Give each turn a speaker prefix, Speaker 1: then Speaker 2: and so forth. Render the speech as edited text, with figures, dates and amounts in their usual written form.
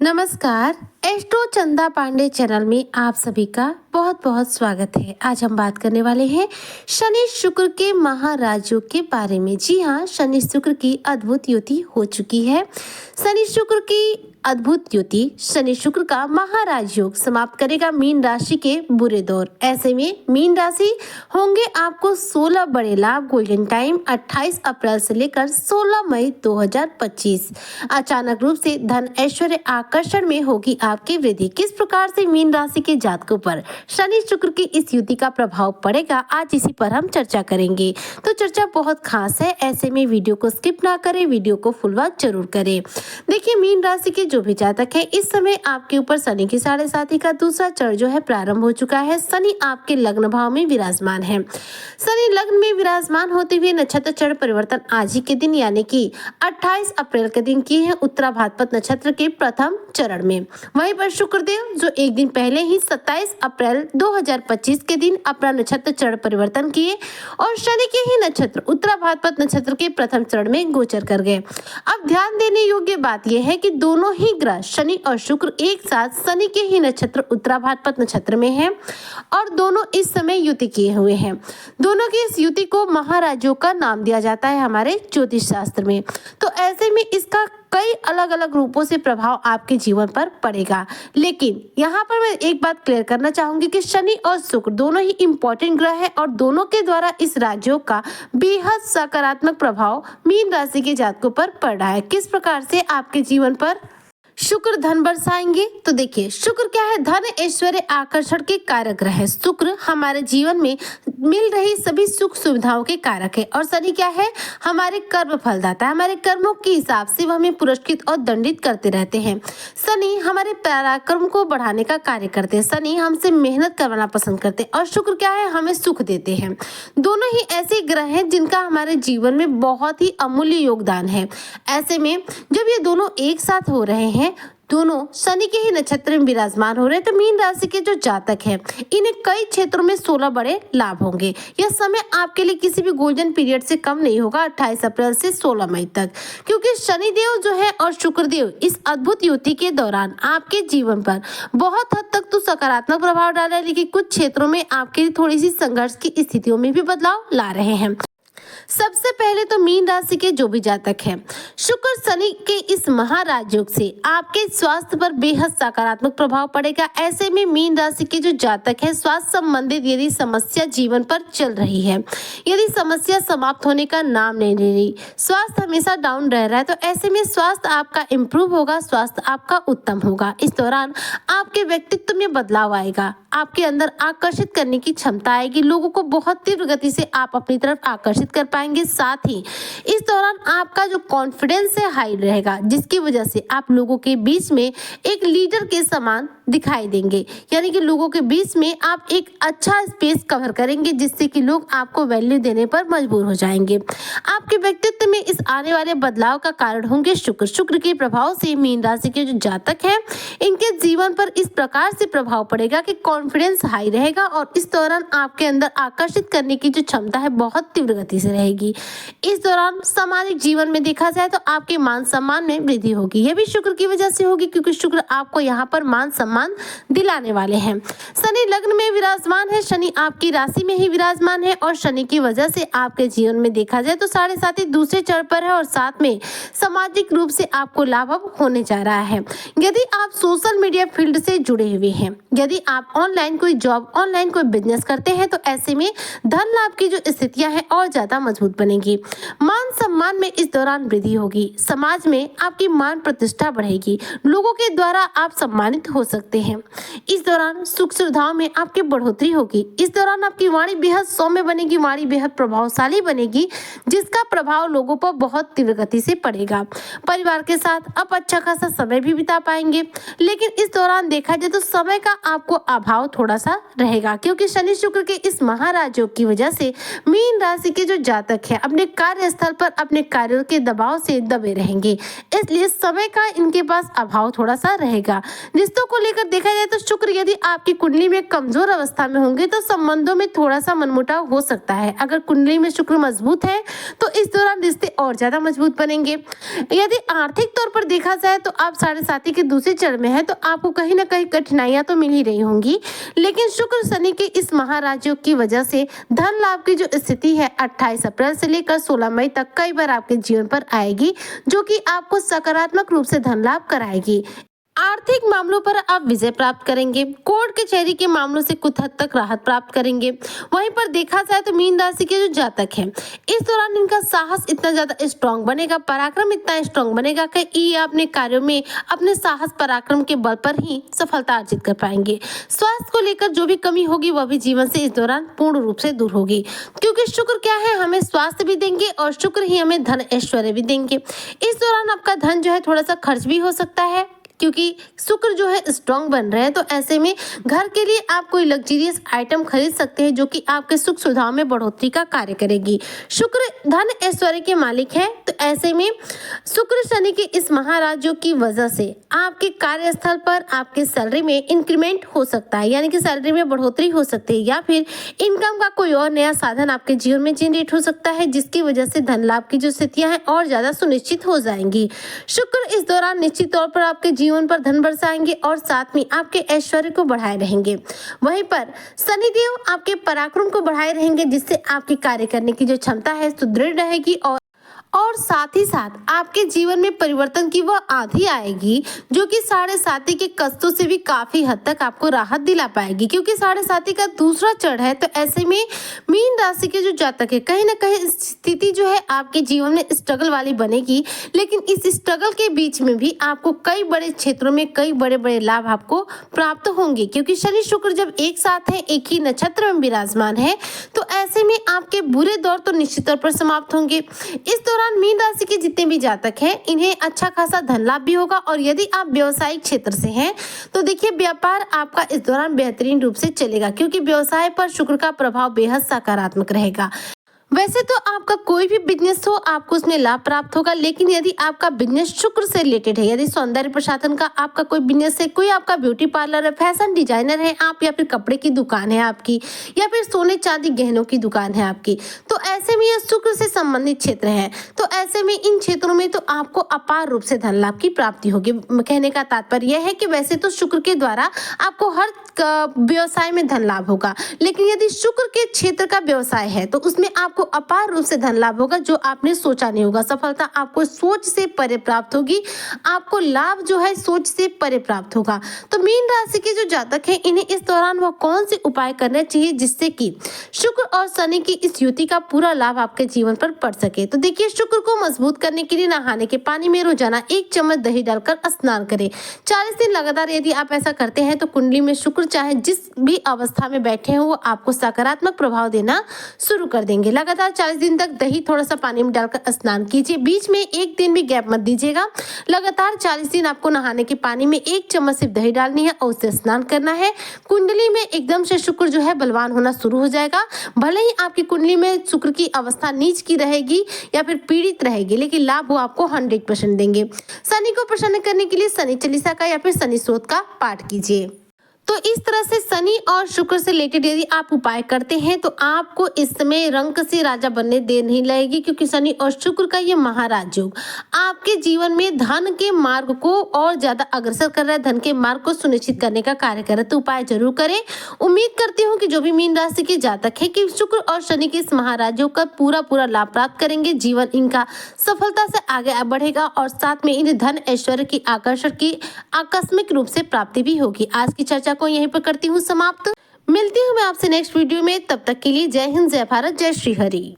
Speaker 1: नमस्कार। एस्ट्रो चंदा पांडे चैनल में आप सभी का बहुत बहुत स्वागत है। आज हम बात करने वाले हैं शनि शुक्र के महाराजयोग के बारे में। जी हाँ, शनि शुक्र की अद्भुत युति हो चुकी है। शनि शुक्र की अद्भुत युति शनि शुक्र का महाराज योग समाप्त करेगा मीन राशि के बुरे दौर। ऐसे में मीन राशि होंगे आपको 16 बड़े लाभ। गोल्डन टाइम 28 अप्रैल से लेकर 16 मई 2025। अचानक रूप से धन ऐश्वर्य आकर्षण में होगी आपकी वृद्धि। किस प्रकार से मीन राशि के जातकों पर शनि शुक्र की इस युति का प्रभाव पड़ेगा, आज इसी पर हम चर्चा करेंगे। तो चर्चा बहुत खास है, ऐसे में वीडियो को स्किप ना करें, वीडियो को फुल वॉच जरूर करें। देखिए, मीन राशि के जो भी जातक है, इस समय आपके ऊपर शनि की 7.5 का दूसरा चरण जो है प्रारंभ हो चुका है। शनि आपके लग्न भाव में विराजमान है। शनि लग्न में विराजमान होते हुए नक्षत्र चरण परिवर्तन आज ही के दिन यानी कि 28 अप्रैल के दिन किए हैं उत्तरा भाद्रपद नक्षत्र के प्रथम चरण में। वहीं पर शुक्रदेव जो एक दिन पहले ही 27 अप्रैल 2025 के दिन अपना नक्षत्र चरण परिवर्तन किए और शनि के ही नक्षत्र उत्तरा भाद्रपद नक्षत्र के प्रथम चरण में गोचर कर गए। अब ध्यान देने योग्य बात यह है कि दोनों ही ग्रह शनि और शुक्र एक साथ शनि के ही नक्षत्र उत्तरा भाद्रपद नक्षत्र में हैं और दोनों इस समय युति किए हुए हैं। दोनों की इस युति को महाराजयोग का नाम दिया जाता है हमारे ज्योतिष शास्त्र में। तो ऐसे में इसका कई अलग अलग रूपों से प्रभाव आपके जीवन पर पड़ेगा। लेकिन यहाँ पर मैं एक बात क्लियर करना चाहूंगी कि शनि और शुक्र दोनों ही इंपॉर्टेंट ग्रह हैं और दोनों के द्वारा इस राजयोग का बेहद सकारात्मक प्रभाव मीन राशि के जातकों पर पड़ रहा है। किस प्रकार से आपके जीवन पर शुक्र धन बरसाएंगे, तो देखिए शुक्र क्या है, धन ऐश्वर्य आकर्षण के कारक ग्रह है। शुक्र हमारे जीवन में मिल रही सभी सुख सुविधाओं के कारक है और शनि क्या है, हमारे कर्म फलदाता है। हमारे कर्मों के हिसाब से वह हमें पुरस्कृत और दंडित करते रहते हैं। शनि हमारे पराक्रम को बढ़ाने का कार्य करते हैं। शनि हमसे मेहनत करवाना पसंद करते हैं और शुक्र क्या है, हमें सुख देते हैं। दोनों ही ऐसे ग्रह हैं जिनका हमारे जीवन में बहुत ही अमूल्य योगदान है। ऐसे में जब ये दोनों एक साथ हो रहे हैं, दोनों शनि के ही नक्षत्र में विराजमान हो रहे हैं, तो मीन राशि के जो जातक हैं इन्हें कई क्षेत्रों में 16 बड़े लाभ होंगे। यह समय आपके लिए किसी भी गोल्डन पीरियड से कम नहीं होगा 28 अप्रैल से 16 मई तक, क्योंकि शनिदेव जो है और शुक्रदेव इस अद्भुत युति के दौरान आपके जीवन पर बहुत हद तक तो सकारात्मक प्रभाव डाल रहे हैं, लेकिन कुछ क्षेत्रों में आपके लिए थोड़ी सी संघर्ष की स्थितियों में भी बदलाव ला रहे हैं। सबसे पहले तो मीन राशि के जो भी जातक हैं, शुक्र शनि के इस महाराजयोग से आपके स्वास्थ्य पर बेहद सकारात्मक प्रभाव पड़ेगा। ऐसे में मीन राशि के जो जातक हैं, स्वास्थ्य संबंधित यदि समस्या जीवन पर चल रही है, यदि समस्या समाप्त होने का नाम नहीं ले रही, स्वास्थ्य हमेशा डाउन रह रहा है, तो ऐसे में स्वास्थ्य आपका इम्प्रूव होगा, स्वास्थ्य आपका उत्तम होगा। इस दौरान आपके व्यक्तित्व में बदलाव आएगा, आपके अंदर आकर्षित करने की क्षमता आएगी, लोगों को बहुत तीव्र गति से आप अपनी तरफ आकर्षित कर पाएंगे। साथ ही इस दौरान आपका जो कॉन्फिडेंस है हाई रहेगा, जिसकी वजह से आप लोगों के बीच में एक लीडर के समान दिखाई देंगे, यानी कि लोगों के बीच में आप एक अच्छा स्पेस कवर करेंगे, जिससे कि लोग आपको वैल्यू देने पर मजबूर हो जाएंगे। आपके व्यक्तित्व में इस आने वाले बदलाव का कारण होंगे शुक्र। शुक्र के प्रभाव से मीन राशि के जो जातक हैं, इनके जीवन पर इस प्रकार से प्रभाव पड़ेगा कि कॉन्फिडेंस हाई रहेगा और इस दौरान आपके अंदर आकर्षित करने की जो क्षमता है बहुत तीव्र गति से रहेगी। इस दौरान सामाजिक जीवन में देखा जाए तो आपके मान सम्मान में वृद्धि होगी। यह भी शुक्र की वजह से होगी, क्योंकि शुक्र आपको यहाँ पर मान सम्मान दिलाने वाले हैं। शनि लग्न में विराजमान है, शनि आपकी राशि में ही विराजमान है और शनि की वजह से आपके जीवन में देखा जाए तो 7.5 दूसरे चरण पर है और साथ में सामाजिक रूप से आपको लाभ अब होने जा रहा है। यदि आप सोशल मीडिया फील्ड से जुड़े हुए हैं, यदि आप ऑनलाइन कोई जॉब, ऑनलाइन कोई बिजनेस करते हैं, तो ऐसे में धन लाभ की जो स्थितियां हैं और ज्यादा मजबूत बनेगी। मान सम्मान में इस दौरान वृद्धि होगी, समाज में आपकी मान प्रतिष्ठा बढ़ेगी, लोगों के द्वारा आप सम्मानित हो सकते हैं। इस दौरान सुख सुविधाओं में आपकी बढ़ोतरी होगी। इस दौरान आपकी वाणी बेहद सौम्य बनेगी, वाणी बेहद प्रभावशाली बनेगी, जिसका प्रभाव लोगों पर बहुत तीव्र गति से पड़ेगा। परिवार के साथ आप अच्छा खासा समय भी बिता पाएंगे, लेकिन इस दौरान देखा जाए तो समय का आपको अभाव दबाव थोड़ा सा रहेगा, क्योंकि शनि शुक्र के इस महाराजयोग की वजह से मीन राशि के जो जातक है अपने कार्यस्थल पर अपने कार्यों के दबाव से दबे रहेंगे, इसलिए समय का इनके पास अभाव थोड़ा सा रहेगा। रिश्तों को लेकर देखा जाए तो शुक्र यदि आपकी कुंडली में कमजोर अवस्था में होंगे तो संबंधों में थोड़ा सा मनमुटाव हो सकता है। अगर कुंडली में शुक्र मजबूत है तो इस दौरान रिश्ते और ज्यादा मजबूत बनेंगे। यदि आर्थिक तौर पर देखा जाए तो आप 7.5 के दूसरे चरण में है तो आपको कहीं ना कहीं कठिनाइयां तो मिल ही रही होंगी, लेकिन शुक्र शनि के इस महाराजयोग की वजह से धन लाभ की जो स्थिति है 28 अप्रैल से लेकर 16 मई तक कई बार आपके जीवन पर आएगी, जो कि आपको सकारात्मक रूप से धन लाभ कराएगी। आर्थिक मामलों पर आप विजय प्राप्त करेंगे। कोर्ट कचहरी के मामलों से कुछ हद तक राहत प्राप्त करेंगे। वहीं पर देखा जाए तो मीन राशि के जो जातक हैं इस दौरान इनका साहस इतना ज्यादा स्ट्रांग बनेगा, पराक्रम इतना स्ट्रांग बनेगा कि ये अपने कार्यों में अपने साहस पराक्रम के बल पर ही सफलता अर्जित कर पाएंगे। स्वास्थ्य को लेकर जो भी कमी होगी वह भी जीवन से इस दौरान पूर्ण रूप से दूर होगी, क्योंकि शुक्र क्या है, हमें स्वास्थ्य भी देंगे और शुक्र ही हमें धन ऐश्वर्य भी देंगे। इस दौरान आपका धन जो है थोड़ा सा खर्च भी हो सकता है, क्योंकि शुक्र जो है स्ट्रांग बन रहे हैं, तो ऐसे में घर के लिए आप कोई लग्जरियस आइटम खरीद सकते हैं जो कि आपके सुख सुविधाओं में बढ़ोतरी का कार्य करेगी। शुक्र धन ऐश्वर्य के मालिक है, तो ऐसे में शुक्र शनि के इस महाराजयोग की वजह से आपके कार्यस्थल पर आपके सैलरी में इंक्रीमेंट हो सकता है, यानी कि सैलरी में बढ़ोतरी हो सकती है, या फिर इनकम का कोई और नया साधन आपके जीवन में जनरेट हो सकता है, जिसकी वजह से धन लाभ की जो स्थितियां हैं और ज्यादा सुनिश्चित हो जाएंगी। शुक्र इस दौरान निश्चित तौर पर आपके जीवन पर धन बरसाएंगे और साथ में आपके ऐश्वर्य को बढ़ाए रहेंगे। वहीं पर शनिदेव आपके पराक्रम को बढ़ाए रहेंगे, जिससे आपकी कार्य करने की जो क्षमता है सुदृढ़ रहेगी और साथ ही साथ आपके जीवन में परिवर्तन की वह आंधी आएगी, जो कि 7.5 के कष्टों से भी काफी हद तक आपको राहत दिला पाएगी, क्योंकि 7.5 का दूसरा चरण है। तो ऐसे में मीन राशि के जो जातक है कहीं ना कहीं स्थिति जो है आपके जीवन में स्ट्रगल वाली बनेगी, लेकिन इस स्ट्रगल के बीच में भी आपको कई बड़े क्षेत्रों में कई बड़े बड़े लाभ आपको प्राप्त होंगे, क्योंकि शनि शुक्र जब एक साथ है, एक ही नक्षत्र में विराजमान है, तो ऐसे में आपके बुरे दौर तो निश्चित तौर पर समाप्त होंगे। इस दौरान मीन राशि के जितने भी जातक हैं इन्हें अच्छा खासा धन लाभ भी होगा, और यदि आप व्यवसायिक क्षेत्र से हैं तो देखिए व्यापार आपका इस दौरान बेहतरीन रूप से चलेगा, क्योंकि व्यवसाय पर शुक्र का प्रभाव बेहद सकारात्मक रहेगा। वैसे तो आपका कोई भी बिजनेस हो आपको उसमें लाभ प्राप्त होगा, लेकिन यदि आपका बिजनेस शुक्र से रिलेटेड है, यदि सौंदर्य प्रसाधन का आपका कोई बिजनेस है, कोई आपका ब्यूटी पार्लर है, फैशन डिजाइनर है आप, या फिर कपड़े की दुकान है आपकी, या फिर सोने चांदी गहनों की दुकान है आपकी, तो ऐसे में यह शुक्र से संबंधित क्षेत्र है। तो ऐसे में इन क्षेत्रों में तो आपको अपार रूप से धन लाभ की प्राप्ति होगी। कहने का तात्पर्य यह है कि वैसे तो शुक्र के द्वारा आपको हर व्यवसाय में धन लाभ होगा, लेकिन यदि शुक्र के क्षेत्र का व्यवसाय है तो उसमें आपको अपार रूप से धन लाभ होगा, जो आपने सोचा नहीं होगा। सफलता आपको सोच से परे प्राप्त होगी, आपको लाभ जो है सोच से परे प्राप्त होगा। तो मीन राशि के जो जातक हैं इन्हें इस दौरान वह कौन से उपाय करने चाहिए जिससे कि शुक्र और शनि की इस युति का पूरा लाभ आपके जीवन पर पड़ सके। तो देखिए, शुक्र को मजबूत करने के लिए नहाने के पानी में रोजाना 1 चम्मच दही डालकर स्नान करें। 40 दिन लगातार यदि आप ऐसा करते हैं तो कुंडली में शुक्र चाहे जिस भी अवस्था में बैठे हो वो आपको सकारात्मक प्रभाव देना शुरू कर देंगे। लगातार 40 दिन तक दही थोड़ा सा पानी में डालकर स्नान कीजिए, बीच में 1 दिन भी गैप मत दीजिएगा। लगातार 40 दिन आपको नहाने के पानी में 1 चम्मच सिर्फ दही डालनी है और उससे स्नान करना है। कुंडली में एकदम से शुक्र जो है बलवान होना शुरू हो जाएगा। भले ही आपकी कुंडली में शुक्र की अवस्था नीच की रहेगी या फिर पीड़ित रहेगी, लेकिन लाभ वो आपको 100% देंगे। शनि को प्रसन्न करने के लिए शनि चालीसा का या फिर शनि स्तोत्र का पाठ कीजिए। तो इस तरह से शनि और शुक्र से रिलेटेड यदि आप उपाय करते हैं तो आपको इस समय रंक से राजा बनने देर नहीं लगेगी, क्योंकि शनि और शुक्र का ये महाराज योग आपके जीवन में धन के मार्ग को और ज्यादा अग्रसर कर रहा है, धन के मार्ग को सुनिश्चित करने का कार्य कर रहा है। तो उपाय जरूर करें। उम्मीद करती हूँ कि जो भी मीन राशि के जातक है कि शुक्र और शनि के इस महाराज योग का पूरा लाभ प्राप्त करेंगे, जीवन इनका सफलता से आगे बढ़ेगा और साथ में इन्हें धन ऐश्वर्य की आकर्षण की आकस्मिक रूप से प्राप्ति भी होगी। आज की चर्चा को यहीं पर करती हूँ समाप्त। मिलती हूँ मैं आपसे नेक्स्ट वीडियो में, तब तक के लिए जय हिंद, जय भारत, जय श्री हरि।